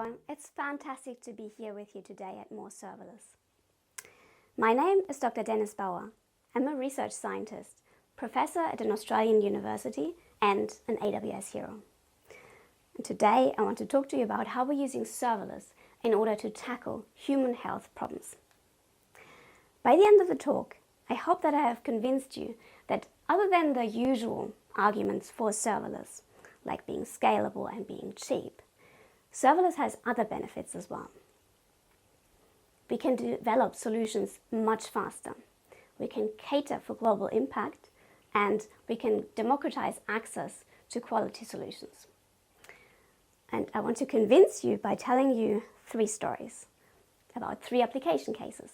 everyone. It's fantastic to be here with you today at More Serverless. My name is Dr. Denis Bauer. I'm a research scientist, professor at an Australian university and an AWS hero. And today I want to talk to you about how we're using serverless in order to tackle human health problems. By the end of the talk, I hope that I have convinced you that other than the usual arguments for serverless, like being scalable and being cheap, serverless has other benefits as well. We can develop solutions much faster. We can cater for global impact, and we can democratize access to quality solutions. And I want to convince you by telling you 3 stories about 3 application cases.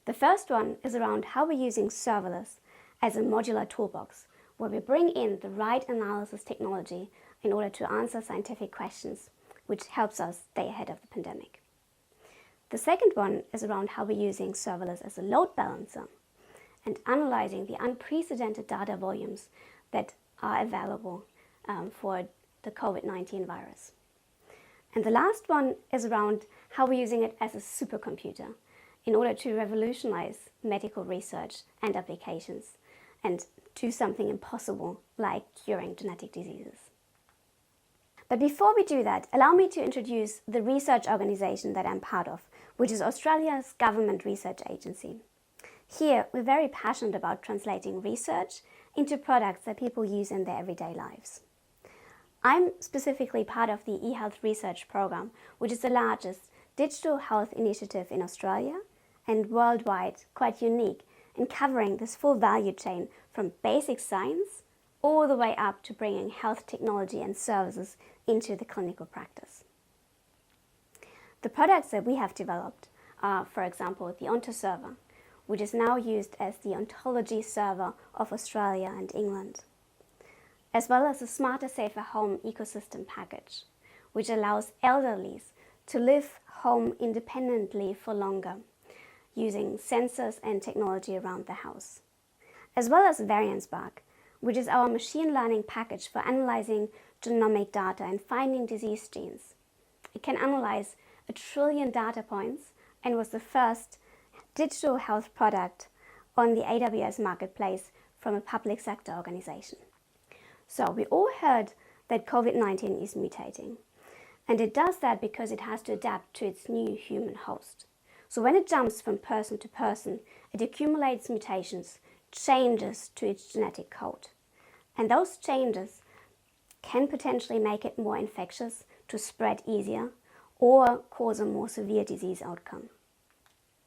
The first one is around how we're using serverless as a modular toolbox, where we bring in the right analysis technology in order to answer scientific questions, which helps us stay ahead of the pandemic. The second one is around how we're using serverless as a load balancer and analyzing the unprecedented data volumes that are available for the COVID-19 virus. And the last one is around how we're using it as a supercomputer in order to revolutionize medical research and applications and do something impossible like curing genetic diseases. But before we do that, allow me to introduce the research organization that I'm part of, which is Australia's government research agency. Here, we're very passionate about translating research into products that people use in their everyday lives. I'm specifically part of the eHealth Research Program, which is the largest digital health initiative in Australia and worldwide, quite unique in covering this full value chain from basic science all the way up to bringing health technology and services into the clinical practice. The products that we have developed are, for example, the Onto server, which is now used as the ontology server of Australia and England, as well as the Smarter Safer Home ecosystem package, which allows elderlies to live home independently for longer, using sensors and technology around the house, as well as VariantSpark, which is our machine learning package for analyzing genomic data and finding disease genes. It can analyze 1 trillion data points and was the first digital health product on the AWS marketplace from a public sector organization. So we all heard that COVID-19 is mutating, and it does that because it has to adapt to its new human host. So when it jumps from person to person, it accumulates mutations, changes to its genetic code. And those changes can potentially make it more infectious, to spread easier, or cause a more severe disease outcome.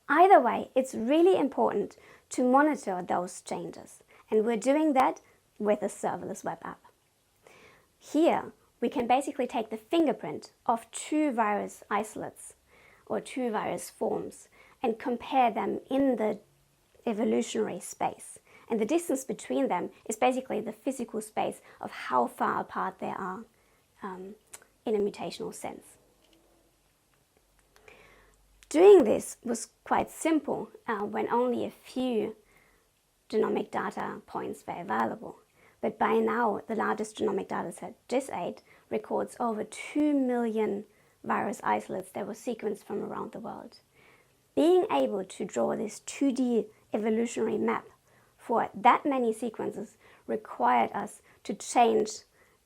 Either way, it's really important to monitor those changes, and we're doing that with a serverless web app. Here, we can basically take the fingerprint of 2 virus isolates or 2 virus forms and compare them in the evolutionary space. And the distance between them is basically the physical space of how far apart they are in a mutational sense. Doing this was quite simple when only a few genomic data points were available. But by now, the largest genomic dataset, GIS8, records over 2 million virus isolates that were sequenced from around the world. Being able to draw this 2D evolutionary map for that many sequences required us to change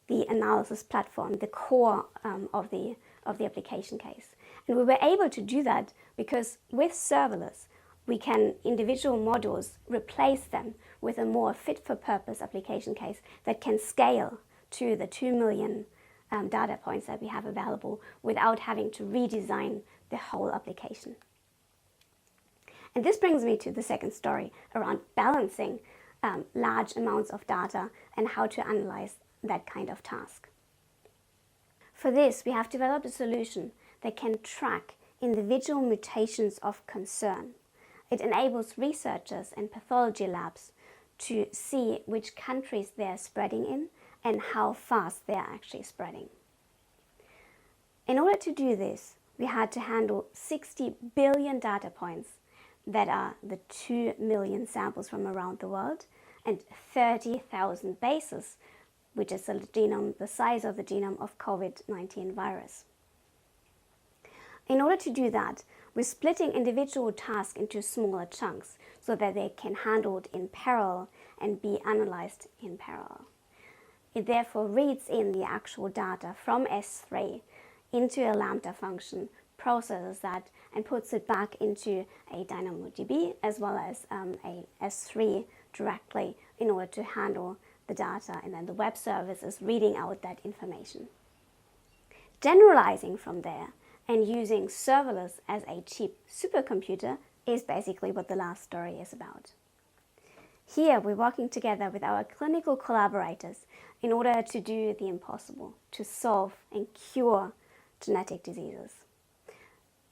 the analysis platform, the core of the application case. And we were able to do that because with serverless, we can individual modules replace them with a more fit-for-purpose application case that can scale to the 2 million data points that we have available without having to redesign the whole application. And this brings me to the second story around balancing large amounts of data and how to analyze that kind of task. For this, we have developed a solution that can track individual mutations of concern. It enables researchers and pathology labs to see which countries they're spreading in and how fast they're actually spreading. In order to do this, we had to handle 60 billion data points that are the 2 million samples from around the world and 30,000 bases, which is the genome, the size of the genome of COVID-19 virus. In order to do that, we're splitting individual tasks into smaller chunks so that they can handle it in parallel and be analyzed in parallel. It therefore reads in the actual data from S3 into a Lambda function, processes that, and puts it back into a DynamoDB as well as a S3 directly in order to handle the data, and then the web service is reading out that information. Generalizing from there and using serverless as a cheap supercomputer is basically what the last story is about. Here we're working together with our clinical collaborators in order to do the impossible, to solve and cure genetic diseases.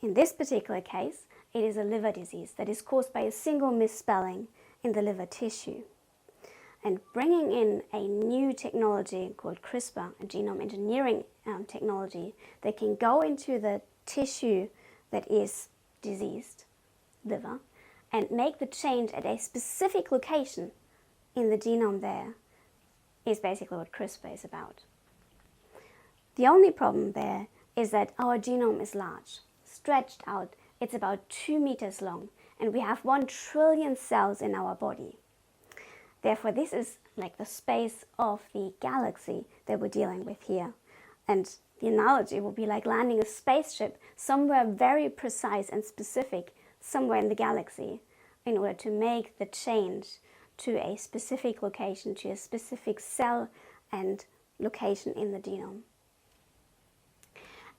In this particular case, it is a liver disease that is caused by a single misspelling in the liver tissue. And bringing in a new technology called CRISPR, a genome engineering technology that can go into the tissue that is diseased, liver, and make the change at a specific location in the genome there is basically what CRISPR is about. The only problem there is that our genome is large. Stretched out, it's about 2 meters long, and we have 1 trillion cells in our body. Therefore, this is like the space of the galaxy that we're dealing with here. And the analogy will be like landing a spaceship somewhere very precise and specific, somewhere in the galaxy, in order to make the change to a specific location, to a specific cell and location in the genome.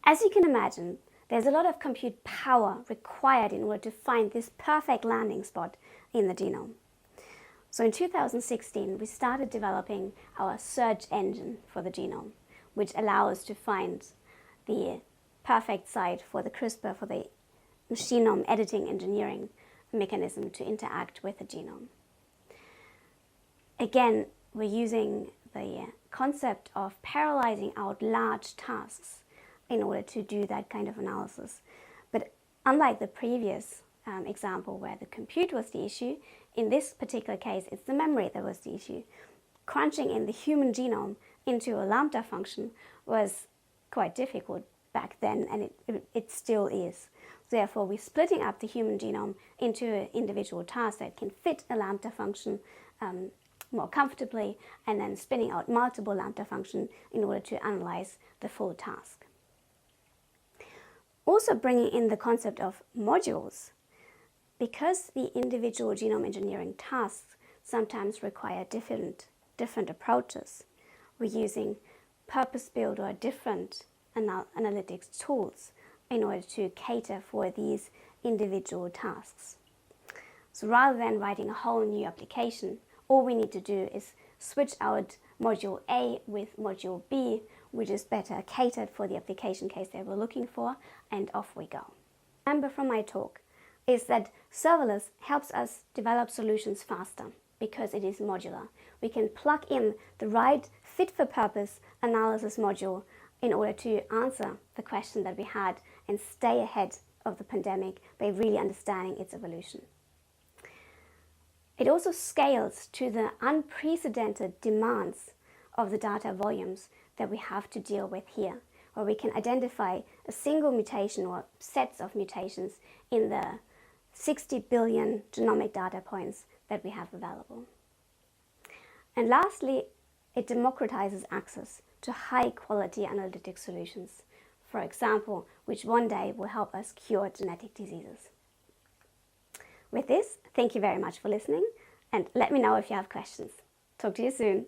As you can imagine, there's a lot of compute power required in order to find this perfect landing spot in the genome. So in 2016, we started developing our search engine for the genome, which allows us to find the perfect site for the CRISPR, for the genome editing engineering mechanism to interact with the genome. Again, we're using the concept of parallelizing out large tasks in order to do that kind of analysis. But unlike the previous example where the compute was the issue, in this particular case, it's the memory that was the issue. Crunching in the human genome into a Lambda function was quite difficult back then, and it still is. Therefore, we're splitting up the human genome into individual tasks that can fit a Lambda function more comfortably, and then spinning out multiple Lambda functions in order to analyze the full task. Also bringing in the concept of modules. Because the individual genome engineering tasks sometimes require different approaches, we're using purpose-built or different analytics tools in order to cater for these individual tasks. So rather than writing a whole new application, all we need to do is switch out module A with module B, which is better catered for the application case that we're looking for, and off we go. Remember from my talk is that serverless helps us develop solutions faster because it is modular. We can plug in the right fit-for-purpose analysis module in order to answer the question that we had and stay ahead of the pandemic by really understanding its evolution. It also scales to the unprecedented demands of the data volumes that we have to deal with here, where we can identify a single mutation or sets of mutations in the 60 billion genomic data points that we have available. And lastly, it democratizes access to high-quality analytic solutions, for example, which one day will help us cure genetic diseases. With this, thank you very much for listening, and let me know if you have questions. Talk to you soon.